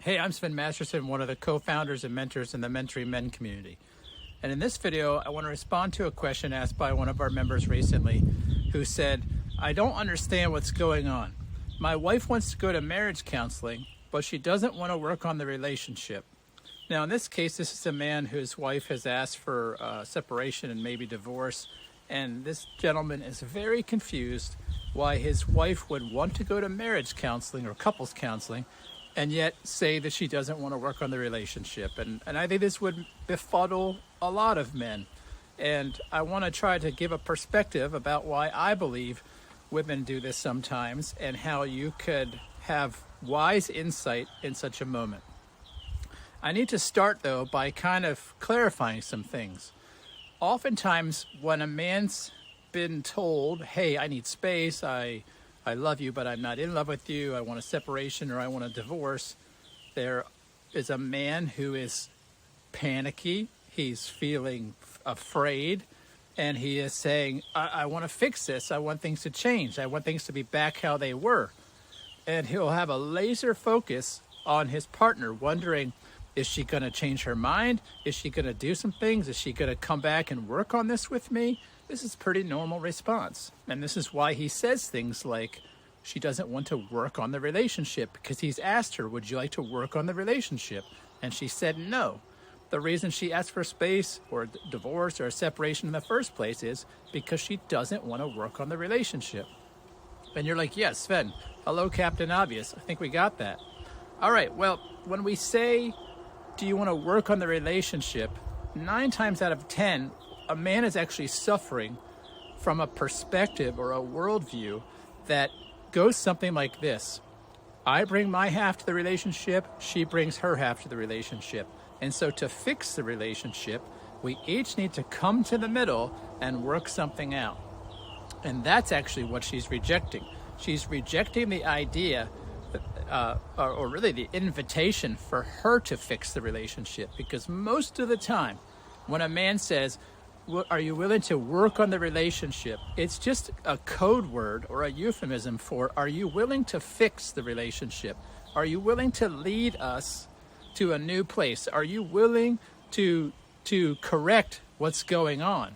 Hey, I'm Sven Masterson, one of the co-founders and mentors in the Mentoring Men community. And in this video, I want to respond to a question asked by one of our members recently who said, I don't understand what's going on. My wife wants to go to marriage counseling, but she doesn't want to work on the relationship. Now, in this case, this is a man whose wife has asked for separation and maybe divorce. And this gentleman is very confused why his wife would want to go to marriage counseling or couples counseling and yet say that she doesn't want to work on the relationship. And I think this would befuddle a lot of men. And I want to try to give a perspective about why I believe women do this sometimes and how you could have wise insight in such a moment. I need to start, though, by kind of clarifying some things. Oftentimes, when a man's been told, hey, I need space, I love you, but I'm not in love with you, I want a separation or I want a divorce, there is a man who is panicky, he's feeling afraid, and he is saying, I want to fix this, I want things to change, I want things to be back how they were. And he'll have a laser focus on his partner, wondering, is she going to change her mind? Is she going to do some things? Is she going to come back and work on this with me? This is a pretty normal response. And this is why he says things like, she doesn't want to work on the relationship, because he's asked her, would you like to work on the relationship? And she said no. The reason she asked for space or divorce or a separation in the first place is because she doesn't want to work on the relationship. And you're like, yes, Sven, hello, Captain Obvious. I think we got that. All right, well, when we say, do you want to work on the relationship? 9 times out of 10, a man is actually suffering from a perspective or a worldview that goes something like this. I bring my half to the relationship, she brings her half to the relationship. And so to fix the relationship, we each need to come to the middle and work something out. And that's actually what she's rejecting. She's rejecting the idea or really the invitation for her to fix the relationship, because most of the time when a man says, are you willing to work on the relationship, it's just a code word or a euphemism for, are you willing to fix the relationship? Are you willing to lead us to a new place? Are you willing to correct what's going on?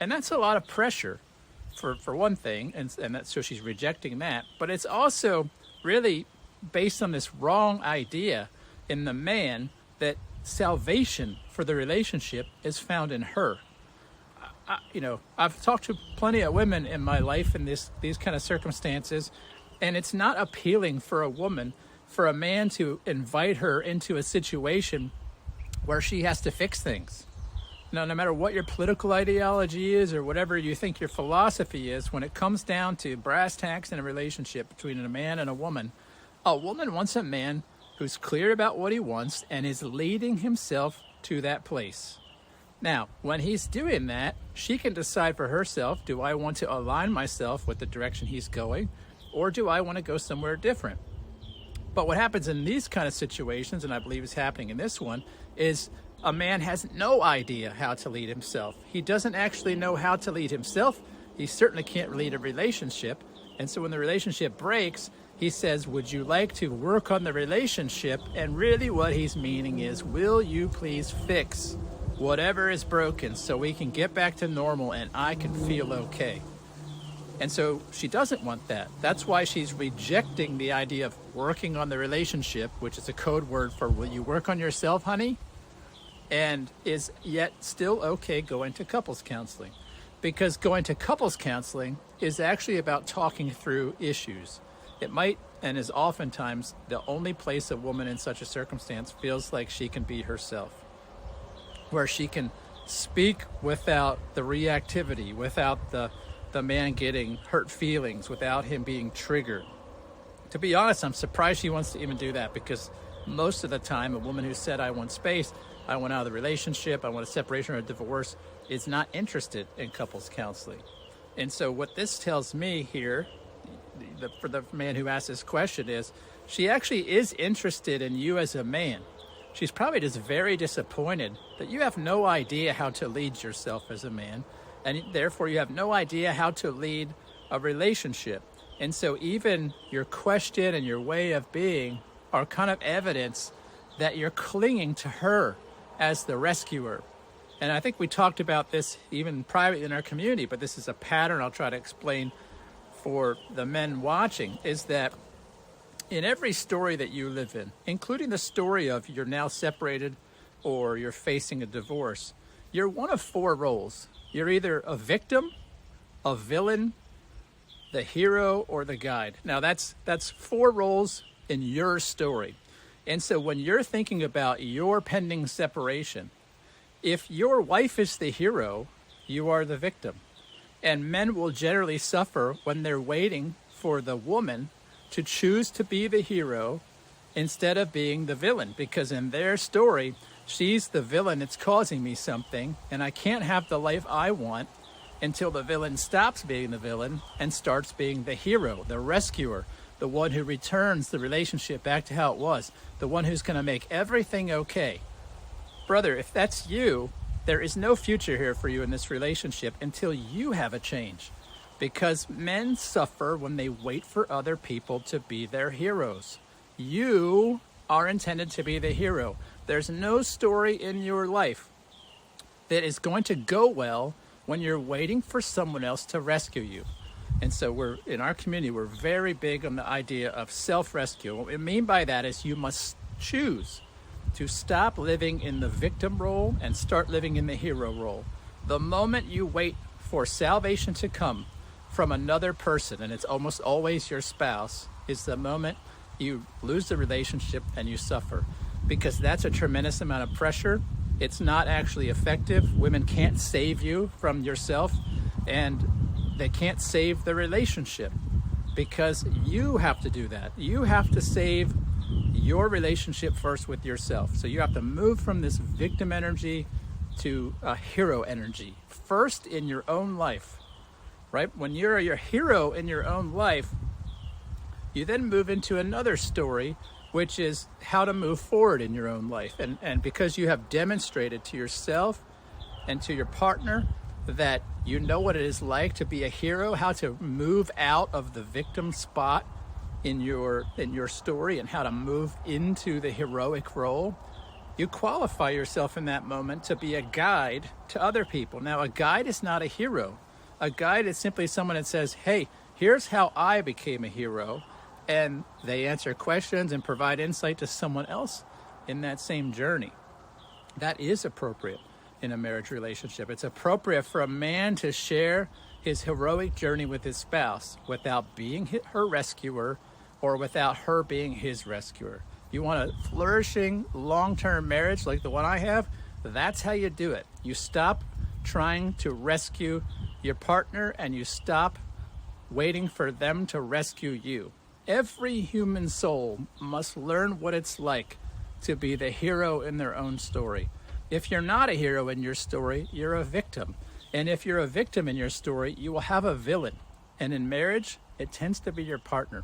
And that's a lot of pressure for one thing, and so she's rejecting that. But it's also really based on this wrong idea in the man that salvation for the relationship is found in her. I've talked to plenty of women in my life in these kind of circumstances, and it's not appealing for a woman, for a man to invite her into a situation where she has to fix things. Now, no matter what your political ideology is or whatever you think your philosophy is, when it comes down to brass tacks in a relationship between a man and a woman wants a man who's clear about what he wants and is leading himself to that place. Now, when he's doing that, she can decide for herself, do I want to align myself with the direction he's going, or do I want to go somewhere different? But what happens in these kind of situations, and I believe is happening in this one, is a man has no idea how to lead himself. He doesn't actually know how to lead himself. He certainly can't lead a relationship. And so when the relationship breaks, he says, would you like to work on the relationship? And really what he's meaning is, will you please fix whatever is broken so we can get back to normal and I can feel okay? And so she doesn't want that. That's why she's rejecting the idea of working on the relationship, which is a code word for, will you work on yourself, honey? And is yet still okay going to couples counseling. Because going to couples counseling is actually about talking through issues. It might and is oftentimes the only place a woman in such a circumstance feels like she can be herself, where she can speak without the reactivity, without the man getting hurt feelings, without him being triggered. To be honest, I'm surprised she wants to even do that, because most of the time a woman who said, I want space, I want out of the relationship, I want a separation or a divorce, is not interested in couples counseling. And so what this tells me here, for the man who asked this question, is she actually is interested in you as a man. She's probably just very disappointed that you have no idea how to lead yourself as a man, and therefore you have no idea how to lead a relationship. And so even your question and your way of being are kind of evidence that you're clinging to her as the rescuer. And I think we talked about this even privately in our community, but this is a pattern I'll try to explain for the men watching, is that in every story that you live in, including the story of you're now separated or you're facing a divorce, you're one of four roles. You're either a victim, a villain, the hero, or the guide. Now that's four roles in your story. And so when you're thinking about your pending separation, if your wife is the hero, you are the victim. And men will generally suffer when they're waiting for the woman to choose to be the hero instead of being the villain, because in their story, she's the villain, it's causing me something, and I can't have the life I want until the villain stops being the villain and starts being the hero, the rescuer, the one who returns the relationship back to how it was, the one who's going to make everything okay. Brother, if that's you, there is no future here for you in this relationship until you have a change, because men suffer when they wait for other people to be their heroes. You are intended to be the hero. There's no story in your life that is going to go well when you're waiting for someone else to rescue you. And so in our community, we're very big on the idea of self-rescue. What we mean by that is you must choose to stop living in the victim role and start living in the hero role. The moment you wait for salvation to come from another person, and it's almost always your spouse, is the moment you lose the relationship and you suffer, because that's a tremendous amount of pressure. It's not actually effective. Women can't save you from yourself, and they can't save the relationship, because you have to do that. You have to save your relationship first with yourself. So you have to move from this victim energy to a hero energy first in your own life, right? When you're your hero in your own life, you then move into another story, which is how to move forward in your own life. And because you have demonstrated to yourself and to your partner that you know what it is like to be a hero, how to move out of the victim spot in your story, and how to move into the heroic role, you qualify yourself in that moment to be a guide to other people. Now, a guide is not a hero. A guide is simply someone that says, hey, here's how I became a hero, and they answer questions and provide insight to someone else in that same journey. That is appropriate in a marriage relationship. It's appropriate for a man to share his heroic journey with his spouse without being her rescuer or without her being his rescuer. You want a flourishing long-term marriage like the one I have? That's how you do it. You stop trying to rescue your partner and you stop waiting for them to rescue you. Every human soul must learn what it's like to be the hero in their own story. If you're not a hero in your story, you're a victim. And if you're a victim in your story, you will have a villain. And in marriage, it tends to be your partner.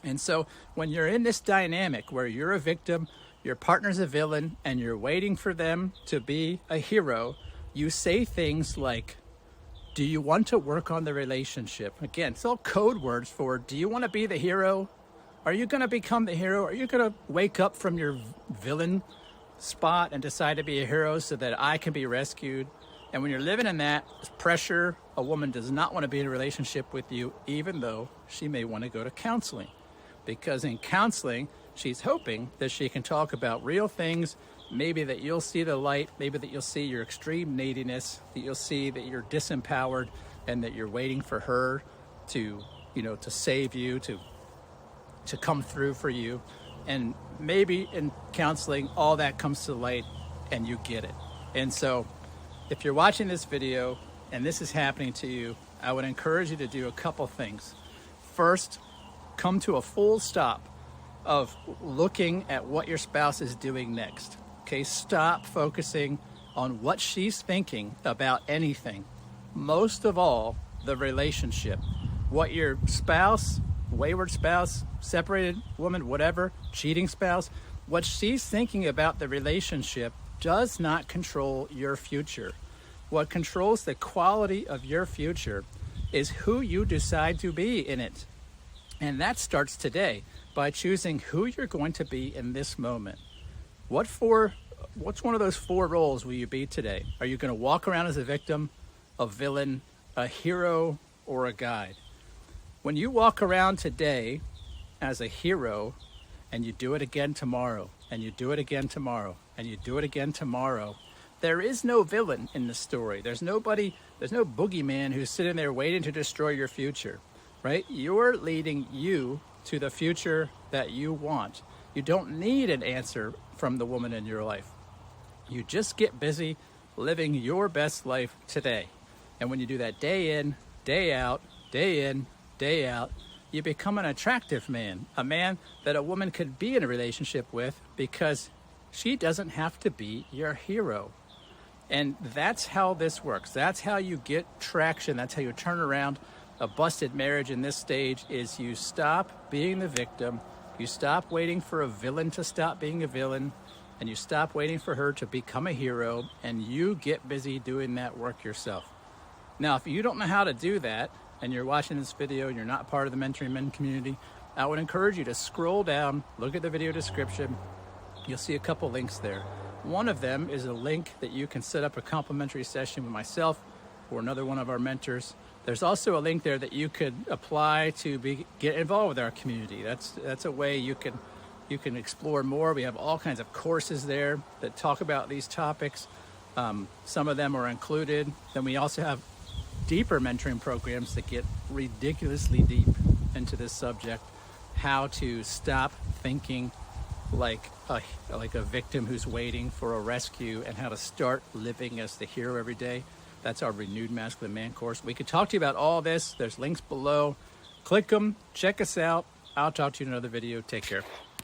And so when you're in this dynamic where you're a victim, your partner's a villain, and you're waiting for them to be a hero, you say things like, do you want to work on the relationship? Again, it's all code words for, do you want to be the hero? Are you going to become the hero? Are you going to wake up from your villain spot and decide to be a hero so that I can be rescued? And when you're living in that pressure, a woman does not want to be in a relationship with you, even though she may want to go to counseling. Because in counseling, she's hoping that she can talk about real things, maybe that you'll see the light, maybe that you'll see your extreme neediness, that you'll see that you're disempowered and that you're waiting for her to, to save you, to come through for you. And maybe in counseling, all that comes to light and you get it. And so if you're watching this video and this is happening to you, I would encourage you to do a couple things. First, come to a full stop of looking at what your spouse is doing next. Okay, stop focusing on what she's thinking about anything. Most of all, the relationship. What your spouse, wayward spouse, separated woman, whatever, cheating spouse, what she's thinking about the relationship does not control your future. What controls the quality of your future is who you decide to be in it. And that starts today by choosing who you're going to be in this moment. What's one of those 4 roles will you be today? Are you going to walk around as a victim, a villain, a hero, or a guide? When you walk around today as a hero and you do it again tomorrow, and you do it again tomorrow, and you do it again tomorrow, there is no villain in the story. There's no boogeyman who's sitting there waiting to destroy your future, right? You're leading you to the future that you want. You don't need an answer from the woman in your life. You just get busy living your best life today. And when you do that day in, day out, day in, day out, you become an attractive man, a man that a woman could be in a relationship with because she doesn't have to be your hero. And that's how this works. That's how you get traction. That's how you turn around a busted marriage in this stage. Is you stop being the victim. You stop waiting for a villain to stop being a villain, and you stop waiting for her to become a hero, and you get busy doing that work yourself. Now, if you don't know how to do that, and you're watching this video and you're not part of the Mentoring Men community, I would encourage you to scroll down, look at the video description. You'll see a couple links there. One of them is a link that you can set up a complimentary session with myself or another one of our mentors. There's also a link there that you could apply to get involved with our community. That's a way you can explore more. We have all kinds of courses there that talk about these topics. Some of them are included. Then we also have deeper mentoring programs that get ridiculously deep into this subject. How to stop thinking like a victim who's waiting for a rescue, and how to start living as the hero every day. That's our Renewed Masculine Man course. We could talk to you about all this. There's links below. Click them, check us out. I'll talk to you in another video. Take care.